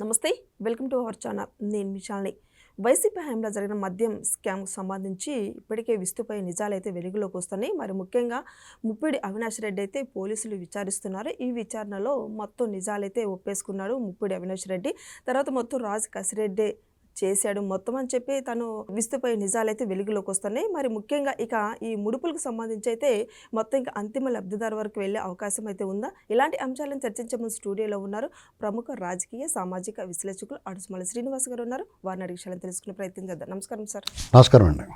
నమస్తే, welcome to our channel. నేను విశాల్ని. YCP హయాంలో జరిగిన మద్యం స్కామ్కు సంబంధించి ఇప్పటికే విస్తుపై నిజాలైతే వెలుగులోకి వస్తున్నాయి. మరి ముఖ్యంగా ముప్పిడి అవినాష్ రెడ్డి అయితే పోలీసులు విచారిస్తున్నారు. ఈ విచారణలో మొత్తం నిజాలైతే ఒప్పేసుకున్నాడు ముప్పిడి అవినాష్ రెడ్డి. తర్వాత మొత్తం రాజు కసిరెడ్డి చేశాడు మొత్తం అని చెప్పి తను విస్తుపై నిజాలైతే వెలుగులోకి వస్తున్నాయి. మరి ముఖ్యంగా ఇక ఈ ముడుపులకు సంబంధించి అయితే మొత్తం ఇంకా అంతిమ లబ్ధిదారు వరకు వెళ్ళే అవకాశం అయితే ఉందా? ఇలాంటి అంశాలను చర్చించే ముందు స్టూడియోలో ఉన్నారు ప్రముఖ రాజకీయ సామాజిక విశ్లేషకులు అడుసుమల్లి శ్రీనివాస్ గారు ఉన్నారు. వారిని అడిగి విషయాలను తెలుసుకునే ప్రయత్నం చేద్దాం. నమస్కారం సార్. నమస్కారం అండి.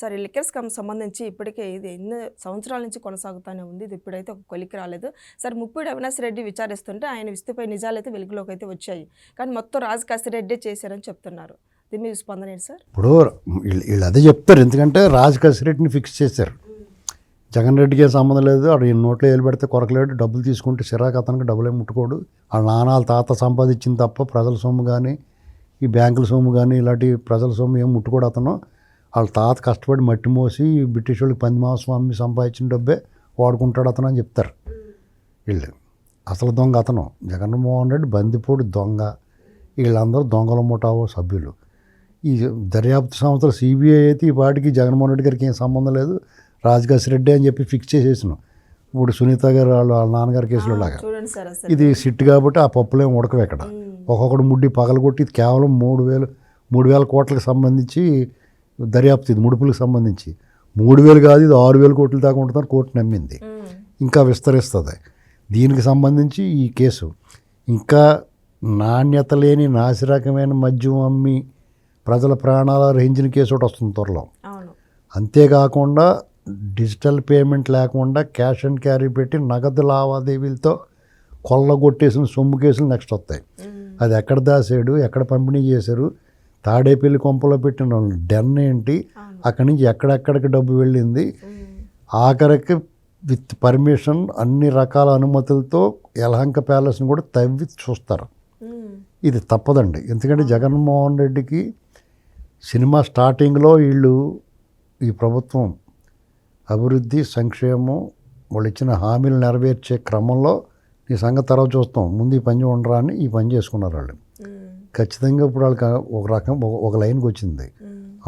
సార్, ఈ లిక్కర్ స్కామ్ సంబంధించి ఇప్పటికే ఇది ఎన్నో సంవత్సరాల నుంచి కొనసాగుతూనే ఉంది. ఇది ఇప్పుడైతే ఒక కొలికి రాలేదు. సార్, ముప్పిడి అవినాష్ రెడ్డి విచారిస్తుంటే ఆయన విస్తుపై నిజాలైతే వెలుగులోకి అయితే వచ్చాయి. కానీ మొత్తం రాజు కసిరెడ్డి చేశారని చెప్తున్నారు. దీని మీద స్పందన ఏంటి సార్? ఇప్పుడు వీళ్ళు అదే చెప్తారు, ఎందుకంటే రాజు కసిరెడ్డిని ఫిక్స్ చేశారు. జగన్ రెడ్డికి సంబంధం లేదు, అక్కడ నోట్లో వేలు పెడితే కొరకలేడు, డబ్బులు తీసుకుంటే సిరాకు అతనికి డబ్బులే ముట్టుకోడు. వాళ్ళ నాన్నల తాత సంపాదించింది తప్ప ప్రజల సొమ్ము కానీ ఈ బ్యాంకుల సొమ్ము కానీ ఇలాంటి ప్రజల సొమ్ము ఏం ముట్టుకోడు అతను. వాళ్ళ తాత కష్టపడి మట్టి మోసి బ్రిటిష్ వాళ్ళకి పంది మాంసం అమ్మి సంపాదించిన డబ్బే వాడుకుంటాడు అతను అని చెప్తారు వీళ్ళు. అసలు దొంగ అతను జగన్మోహన్ రెడ్డి, బందిపోటు దొంగ. వీళ్ళందరూ దొంగల ముఠావో సభ్యులు. ఈ దర్యాప్తు సంస్థలు సిబిఐ అయితే ఈ పాటికి జగన్మోహన్ రెడ్డి గారికి ఏం సంబంధం లేదు, రాజకాశి రెడ్డి అని చెప్పి ఫిక్స్ చేసేసినాం. ఇప్పుడు సునీత గారు వాళ్ళ నాన్నగారి కేసులో లాగా ఇది సిట్ కాబట్టి ఆ పప్పులేం ఉడకవు. ఎక్కడ ఒక్కొక్కడు ముడ్డి పగలగొట్టి ఇది కేవలం 3,000 కోట్లకు సంబంధించి దర్యాప్తు, ఇది ముడుపులకు సంబంధించి 3,000 కాదు, ఇది 6,000 కోట్ల దాకా ఉంటుందని కోర్టు నమ్మింది. ఇంకా విస్తరిస్తుంది దీనికి సంబంధించి ఈ కేసు. ఇంకా నాణ్యత లేని నాసిరకమైన మద్యం అమ్మి ప్రజల ప్రాణాల రేంజిన కేసు ఒకటి వస్తుంది త్వరలో. అంతేకాకుండా డిజిటల్ పేమెంట్ లేకుండా క్యాష్ అండ్ క్యారీ పెట్టి నగదు లావాదేవీలతో కొల్లగొట్టేసిన సొమ్ము కేసులు నెక్స్ట్ వస్తాయి. అది ఎక్కడ దాసాడు, ఎక్కడ పంపిణీ చేశారు, తాడేపల్లి కొంపలో పెట్టిన డెన్ ఏంటి, అక్కడి నుంచి ఎక్కడెక్కడికి డబ్బు వెళ్ళింది, ఆఖరికి విత్ పర్మిషన్ అన్ని రకాల అనుమతులతో యలహంక ప్యాలెస్ని కూడా తవ్వి చూస్తారు. ఇది తప్పదండి, ఎందుకంటే జగన్మోహన్ రెడ్డికి సినిమా స్టార్టింగ్లో వీళ్ళు ఈ ప్రభుత్వం అభివృద్ధి సంక్షేమం వాళ్ళు ఇచ్చిన హామీలు నెరవేర్చే క్రమంలో ఈ సంగతి తర్వాత చూస్తాం, ముందు ఈ పని ఉండరా అని ఈ పని చేసుకున్నారు వాళ్ళు. ఖచ్చితంగా ఇప్పుడు వాళ్ళకి ఒక లైన్కి వచ్చింది.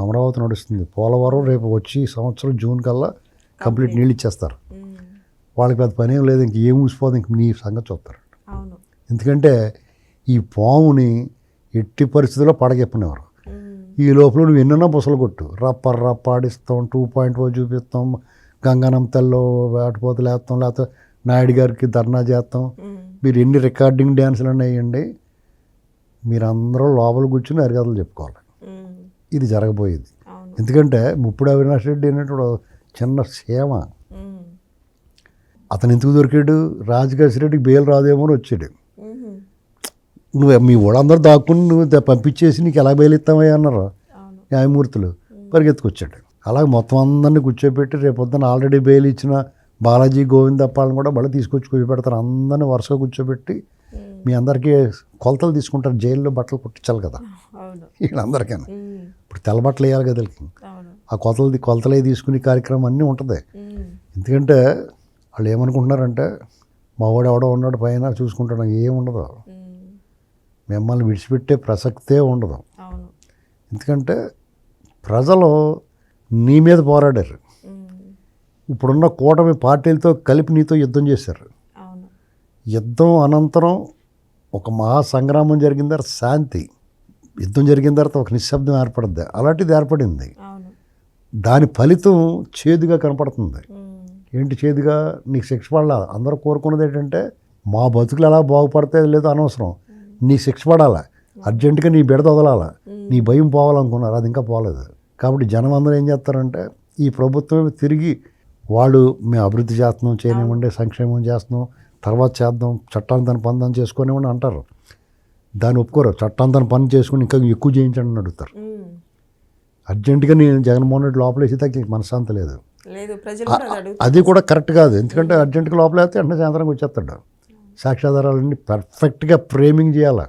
అమరావతి నడుస్తుంది, పోలవరం రేపు వచ్చి సంవత్సరం జూన్ కల్లా కంప్లీట్ నీళ్ళు ఇచ్చేస్తారు. వాళ్ళకి పెద్ద పని ఏం లేదు, ఇంక ఏం ఊసిపోదు, ఇంక నీ సంగతి చూస్తారు. ఎందుకంటే ఈ పాముని ఎట్టి పరిస్థితుల్లో పడగెప్పనివారు. ఈ లోపల నువ్వు ఎన్నైనా బుసలు కొట్టు, రప్పాడిస్తాం, 2.0 చూపిస్తాం, గంగానం తల్లో వేటపోతలు వేస్తాం, లేకపోతే నాయుడు గారికి ధర్నా చేస్తాం, మీరు ఎన్ని రికార్డింగ్ డ్యాన్సులు వేయండి, మీరందరూ లోపల కూర్చుని అరికథలు చెప్పుకోవాలి. ఇది జరగబోయేది. ఎందుకంటే ముప్పిడి అవినాష్ రెడ్డి అనేటువంటి చిన్న సేమ. అతను ఎందుకు దొరికాడు? రాజకాశి రెడ్డికి బెయిల్ రాదేమో అని వచ్చాడు. నువ్వు మీ వాళ్ళందరూ దాక్కుని నువ్వు పంపించేసి నీకు ఎలా బెయిల్ ఇస్తామయ్యా అన్నారు న్యాయమూర్తులు. పరిగెత్తుకొచ్చాడు. అలాగే మొత్తం అందరినీ కూర్చోబెట్టి రేపొద్దున ఆల్రెడీ బెయిల్ ఇచ్చిన బాలాజీ గోవిందప్పాలను కూడా మళ్ళీ తీసుకొచ్చి కూర్చోబెడతారు. అందరినీ వరుసగా కూర్చోబెట్టి మీ అందరికీ కొలతలు తీసుకుంటారు, జైల్లో బట్టలు కుట్టించాలి కదా వీళ్ళందరికీ. ఇప్పుడు తెల్ల బట్టలు వేయాలి కదా వీళ్ళకి, ఆ కొలతలే తీసుకునే కార్యక్రమం అన్నీ ఉంటుంది. ఎందుకంటే వాళ్ళు ఏమనుకుంటున్నారంటే మా వాడు ఎవడో ఉన్నాడు పైన చూసుకుంటాడు, ఏముండదు, మిమ్మల్ని విడిచిపెట్టే ప్రసక్తే ఉండదు. ఎందుకంటే ప్రజలు నీ మీద పోరాడారు. ఇప్పుడున్న కూటమి పార్టీలతో కలిపి నీతో యుద్ధం చేశారు. యుద్ధం అనంతరం ఒక మహాసంగ్రామం జరిగిన తర్వాత శాంతి, యుద్ధం జరిగిన తర్వాత ఒక నిశ్శబ్దం ఏర్పడుద్ది. అలాంటిది ఏర్పడింది. దాని ఫలితం చేదుగా కనపడుతుంది. ఏంటి చేదుగా? నీకు శిక్ష పడాల. అందరూ కోరుకున్నది ఏంటంటే మా బతుకులు ఎలా బాగుపడతాయి లేదో అనవసరం, నీ శిక్ష పడాలా, అర్జెంటుగా నీ బిడత వదలాలా, నీ భయం పోవాలనుకున్నారు, అది ఇంకా పోలేదు. కాబట్టి జనం అందరూ ఏం చేస్తారంటే ఈ ప్రభుత్వం తిరిగి వాళ్ళు మేము అభివృద్ధి చేస్తున్నాం, చేయనివ్వండి, సంక్షేమం చేస్తున్నాం, తర్వాత చేద్దాం, చట్టాన్ని తన పని దాన్ని చేసుకునేవ్వండి అంటారు. దాన్ని ఒప్పుకోరు. చట్టాన్ని తన పని చేసుకుని ఇంకా ఎక్కువ చేయించండి అని అడుగుతారు. అర్జెంటుగా నేను జగన్మోహన్ రెడ్డి లోపలేసి తగ్గి మనశ్శాంతి లేదు. అది కూడా కరెక్ట్ కాదు. ఎందుకంటే అర్జెంటుగా లోపలేస్తే వెంటనే సాయంత్రం వచ్చేస్తాడు. సాక్ష్యాధారాలన్నీ పర్ఫెక్ట్గా ఫ్రేమింగ్ చేయాలి,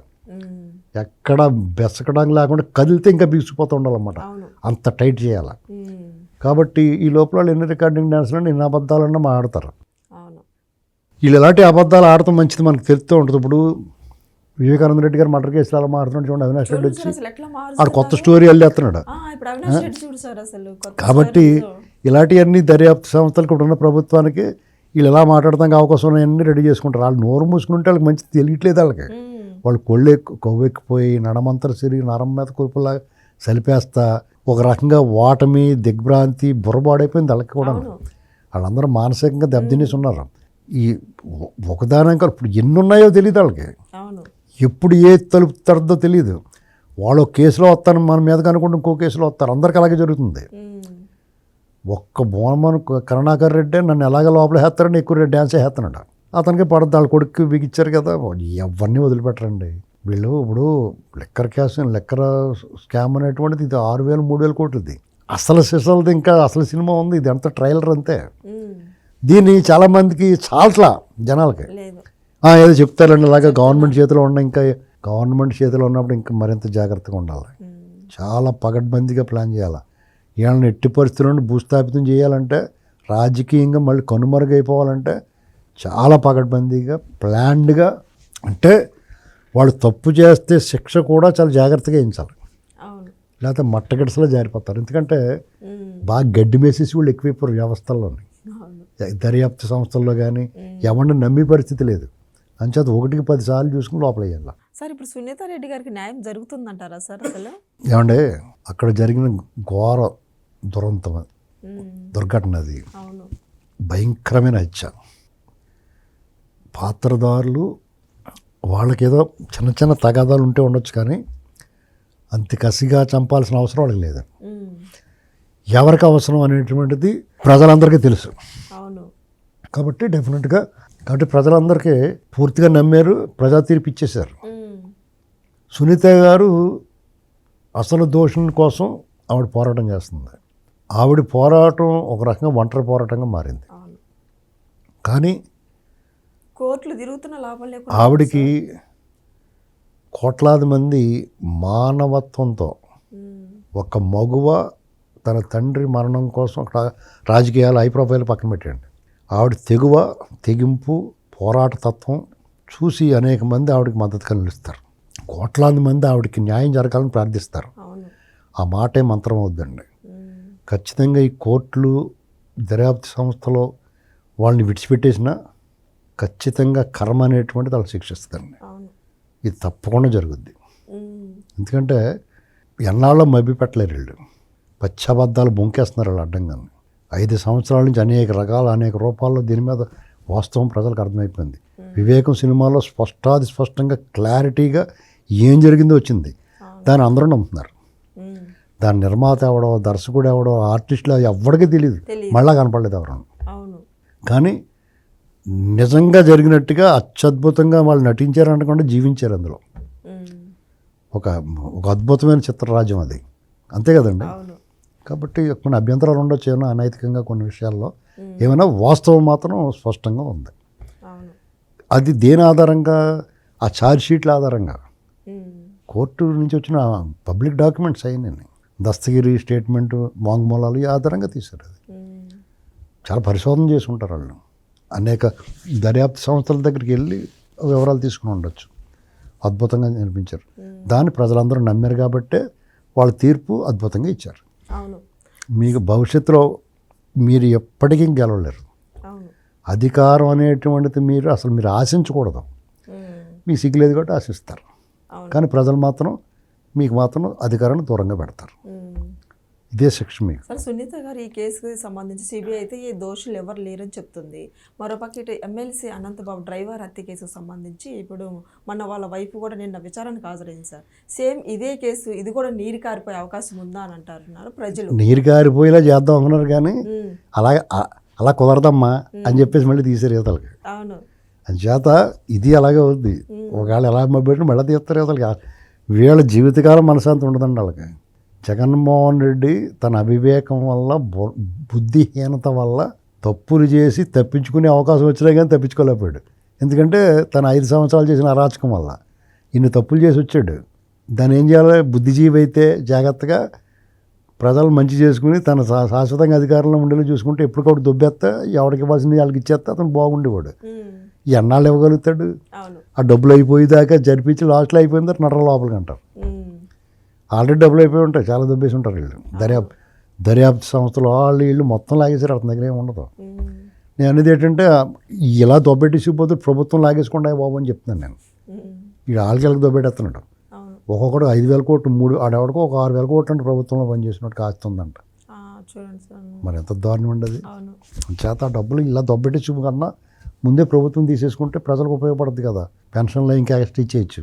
ఎక్కడ బెసకడం లేకుండా కదిలితే ఇంకా బిగిసిపోతూ ఉండాలన్నమాట, అంత టైట్ చేయాలి. కాబట్టి ఈ లోపల ఎన్ని రికార్డింగ్ డ్యాన్స్లో ఎన్ని అబద్ధాలన్నా మాట్లాడతారు. వీళ్ళు ఎలాంటి అబద్ధాలు ఆడటం మంచిది మనకు తెలుస్తూ ఉంటుంది. ఇప్పుడు వివేకానంద రెడ్డి గారు మర్డర్ కేసులో అలా మారుతున్నాడు చూడండి, అవినాష్ రెడ్డి వచ్చి అసలు ఎట్లా ఆడు కొత్త మారుస్తున్నారు? స్టోరీ వెళ్ళేస్తున్నాడు. ఇప్పుడు అవినాష్ రెడ్డి చూడు సార్ అసలు కొత్త కాబట్టి స్టోరీలో. ఇలాంటివన్నీ దర్యాప్తు సంస్థలకు ఇప్పుడు ఉన్న ప్రభుత్వానికి వీళ్ళు ఎలా మాట్లాడటానికి అవకాశం ఉన్నాయన్నీ రెడీ చేసుకుంటారు. వాళ్ళు నోరు మూసుకుంటే వాళ్ళకి మంచి తెలియట్లేదు వాళ్ళకి. వాళ్ళు కొవ్వెక్కిపోయి నడమంతర సిరిగి నరం మీద కురుపులా సలిపేస్తా ఒక రకంగా ఓటమి దిగ్భ్రాంతి బుర్రబాడైపోయింది వాళ్ళకి కూడా. వాళ్ళందరూ మానసికంగా దెబ్బతినేసి ఉన్నారు. ఈ ఒకదానంగా ఇప్పుడు ఎన్ని ఉన్నాయో తెలియదు వాళ్ళకి, అవును ఎప్పుడు ఏ తలుపు తరదో తెలియదు. వాళ్ళు ఒక కేసులో వస్తారు మన మీదకి అనుకుంటే ఇంకో కేసులో వస్తారు. అందరికి అలాగే జరుగుతుంది. ఒక్క బోనమను కరుణాకర్ రెడ్డి నన్ను ఎలాగ లోపల వేస్తారని ఎక్కువ డ్యాన్స్ వేస్తున్నాడు. అతనికి పడద్దు, వాళ్ళ కొడుకు బిగిచ్చారు కదా, ఎవరిని వదిలిపెట్టరండి వీళ్ళు. ఇప్పుడు లెక్కర్ స్కామ్ అనేటువంటిది ఇది 6,000 3,000 కోట్లది. అసలు సిసలది ఇంకా అసలు సినిమా ఉంది, ఇది అంతా ట్రైలర్ అంతే. దీన్ని చాలామందికి చాలట్లా జనాలకి. లేదు ఏదో చెప్తారండి ఇలాగా గవర్నమెంట్ చేతిలో ఉన్న, ఇంకా గవర్నమెంట్ చేతిలో ఉన్నప్పుడు ఇంకా మరింత జాగ్రత్తగా ఉండాలి. చాలా పగడ్బందీగా ప్లాన్ చేయాలి. వీళ్ళని ఎట్టి పరిస్థితుల్లో భూస్థాపితం చేయాలంటే, రాజకీయంగా మళ్ళీ కనుమరుగైపోవాలంటే చాలా పగడ్బందీగా ప్లాన్డ్గా, అంటే వాళ్ళు తప్పు చేస్తే శిక్ష కూడా చాలా జాగ్రత్తగా వేయించాలి. అవును లేకపోతే మట్టగిడసలో జారిపోతారు. ఎందుకంటే బాగా గడ్డి మేసేసి వాళ్ళు ఎక్కువైపోయారు వ్యవస్థల్లోని, అవును దర్యాప్తు సంస్థల్లో కానీ ఎవరిని నమ్మే పరిస్థితి లేదు. అంచేత 1కి 10 సార్లు చూసుకుని లోపల వేయాలి. సార్ ఇప్పుడు సునీత రెడ్డి గారికి న్యాయం జరుగుతుందంటారా సార్ అసలు? ఏమంటే అక్కడ జరిగిన ఘోర దురంతం, దుర్ఘటన అది. అవును భయంకరమైన హత్య. పాత్రదారులు వాళ్ళకేదో చిన్న చిన్న తగాదాలు ఉంటే ఉండొచ్చు, కానీ అంత కసిగా చంపాల్సిన అవసరం వాళ్ళకి లేదు. ఎవరికి అవసరం అనేటువంటిది ప్రజలందరికీ తెలుసు. అవును కాబట్టి డెఫినెట్గా కాబట్టి ప్రజలందరికీ పూర్తిగా నమ్మారు, ప్రజా తీర్పు ఇచ్చేశారు. సునీత గారు అసలు దోషుల కోసం ఆవిడ పోరాటం చేస్తుంది. ఆవిడ పోరాటం ఒక రకంగా ఒంటరి పోరాటంగా మారింది. అవును కానీ కోర్టులు తిరుగుతున్న లాభం లేకుండా ఆవిడికి కోట్లాది మంది మానవత్వంతో, ఒక మగువ తన తండ్రి మరణం కోసం అక్కడ రాజకీయాలు హై ప్రొఫైల్ పక్కన పెట్టండి, ఆవిడ తెగువ తెగింపు పోరాట తత్వం చూసి అనేక మంది ఆవిడకి మద్దతుగా నిలుస్తారు. కోట్లాది మంది ఆవిడకి న్యాయం జరగాలని ప్రార్థిస్తారు. అవును ఆ మాటే మంత్రం అవుద్దండి. ఖచ్చితంగా ఈ కోర్టులు దర్యాప్తు సంస్థలో వాళ్ళని విడిచిపెట్టేసినా ఖచ్చితంగా కర్మ అనేటువంటిది వాళ్ళు శిక్షిస్తుందండి. అవును ఇది తప్పకుండా జరుగుద్ది. ఎందుకంటే ఎన్నాళ్ళో మభ్య పెట్టలేరు వీళ్ళు, పచ్చబద్దాలు బొంకేస్తున్నారు వాళ్ళు అడ్డంగాన్ని. 5 సంవత్సరాల నుంచి అనేక రూపాల్లో దీని మీద వాస్తవం ప్రజలకు అర్థమైపోయింది. వివేకం సినిమాలో స్పష్టంగా క్లారిటీగా ఏం జరిగిందో వచ్చింది. దాన్ని అందరూ నమ్ముతున్నారు. దాని నిర్మాత ఎవడో, దర్శకుడు ఎవడో, ఆర్టిస్టులు ఎవరికి తెలియదు, మళ్ళా కనపడలేదు ఎవరు. అవును కానీ నిజంగా జరిగినట్టుగా అత్యద్భుతంగా వాళ్ళు నటించారు అనకుండా జీవించారు అందులో. ఒక అద్భుతమైన చిత్రరాజ్యం అది, అంతే కదండి. అవును కాబట్టి కొన్ని అభ్యంతరాలు ఉండొచ్చు ఏమైనా అనైతికంగా కొన్ని విషయాల్లో, ఏమైనా వాస్తవం మాత్రం స్పష్టంగా ఉంది. అవును అది దేని ఆధారంగా, ఆ ఛార్జ్ షీట్ల ఆధారంగా, కోర్టు నుంచి వచ్చిన పబ్లిక్ డాక్యుమెంట్స్ అయినాయి, దస్తగిరి స్టేట్మెంట్ వాంగ్మూలాలు ఈ ఆధారంగా తీశారు. అది చాలా పరిశోధన చేసి ఉంటారు వాళ్ళు. అనేక దర్యాప్తు సంస్థల దగ్గరికి వెళ్ళి వివరాలు తీసుకుని ఉండొచ్చు. అద్భుతంగా నిర్మించారు. దాన్ని ప్రజలందరూ నమ్మారు కాబట్టే వాళ్ళ తీర్పు అద్భుతంగా ఇచ్చారు. అవును మీకు భవిష్యత్తులో మీరు ఎప్పటికీ గెలవలేరు. అవును అధికారం అనేటువంటిది మీరు ఆశించకూడదు. మీకు సిగ్గులేదు కాబట్టి ఆశిస్తారు. కానీ ప్రజలు మాత్రం మీకు మాత్రం అధికారాన్ని దూరంగా పెడతారు. ఇదే శిక్ష మీకు. సార్ సునీత గారు ఈ కేసుకి సంబంధించి సిబిఐ అయితే ఏ దోషులు ఎవరు లేరని చెప్తుంది. మరోపక్క ఇటు ఎమ్మెల్సీ అనంతబాబు డ్రైవర్ హత్య కేసుకు సంబంధించి ఇప్పుడు మన వాళ్ళ వైపు కూడా నిన్న విచారణకు హాజరైంది సార్. సేమ్ ఇదే కేసు, ఇది కూడా నీరు కారిపోయే అవకాశం ఉందా అని అంటున్నారు ప్రజలు. నీరు కారిపోయేలా చేద్దాం అనుకున్నారు కానీ అలా కుదరదమ్మా అని చెప్పేసి మళ్ళీ తీసారు యువతలకి. అవును అంచేత ఇది అలాగే అవుద్ది. ఒకవేళ ఎలా మొబైల్ మళ్ళీ తీస్తారు యువతలకి. వీళ్ళ జీవితకాలం మనశాంతి ఉండదండి వాళ్ళకి. జగన్మోహన్ రెడ్డి తన అవివేకం వల్ల, బుద్ధిహీనత వల్ల తప్పులు చేసి తప్పించుకునే అవకాశం వచ్చినా కానీ తప్పించుకోలేకపోయాడు. ఎందుకంటే తన 5 సంవత్సరాలు చేసిన అరాచకం వల్ల ఇన్ని తప్పులు చేసి వచ్చాడు. దాన్ని ఏం చేయాలి? బుద్ధిజీవి అయితే జాగ్రత్తగా ప్రజలు మంచి చేసుకుని తన శాశ్వతంగా అధికారంలో ఉండేలా చూసుకుంటే ఎప్పటికప్పుడు దుబ్బెత్తా ఎవరికి ఇవ్వాల్సింది వాళ్ళకి ఇచ్చేస్తే అతను బాగుండేవాడు. ఎన్నాళ్ళు ఇవ్వగలుగుతాడు? అవును. ఆ డబ్బులు అయిపోయేదాకా జరిపించి లాస్ట్లో అయిపోయిన తర్వాత నడర లోపలికి అంటారు. ఆల్రెడీ డబ్బులు అయిపోయి ఉంటాయి, చాలా దొబ్బేసి ఉంటారు వీళ్ళు. దర్యాప్తు సంస్థలు వాళ్ళు వీళ్ళు మొత్తం లాగేసారు, అతని దగ్గర ఏమి ఉండదు. నేను అనేది ఏంటంటే ఇలా దొబ్బెట్టేసిపోతే ప్రభుత్వం లాగేసుకుంటా బాబు అని చెప్తున్నాను నేను. వీడు వాళ్ళకి దొబ్బెట్టేస్తున్నాడు. ఒక్కొక్కడు 5,000 కోట్లు, ఆడెవడికో ఒక 6,000 కోట్లు అంటే ప్రభుత్వంలో పనిచేసినట్టు కాస్తుందంట. చూడండి సార్. మరి ఎంత దారుణం ఉండదు. చేత ఆ డబ్బులు ఇలా దొబ్బెట్టించు కన్నా ముందే ప్రభుత్వం తీసేసుకుంటే ప్రజలకు ఉపయోగపడుతుంది కదా, పెన్షన్లో ఇంకా ఎక్స్ట్రా ఇచ్చేయచ్చు.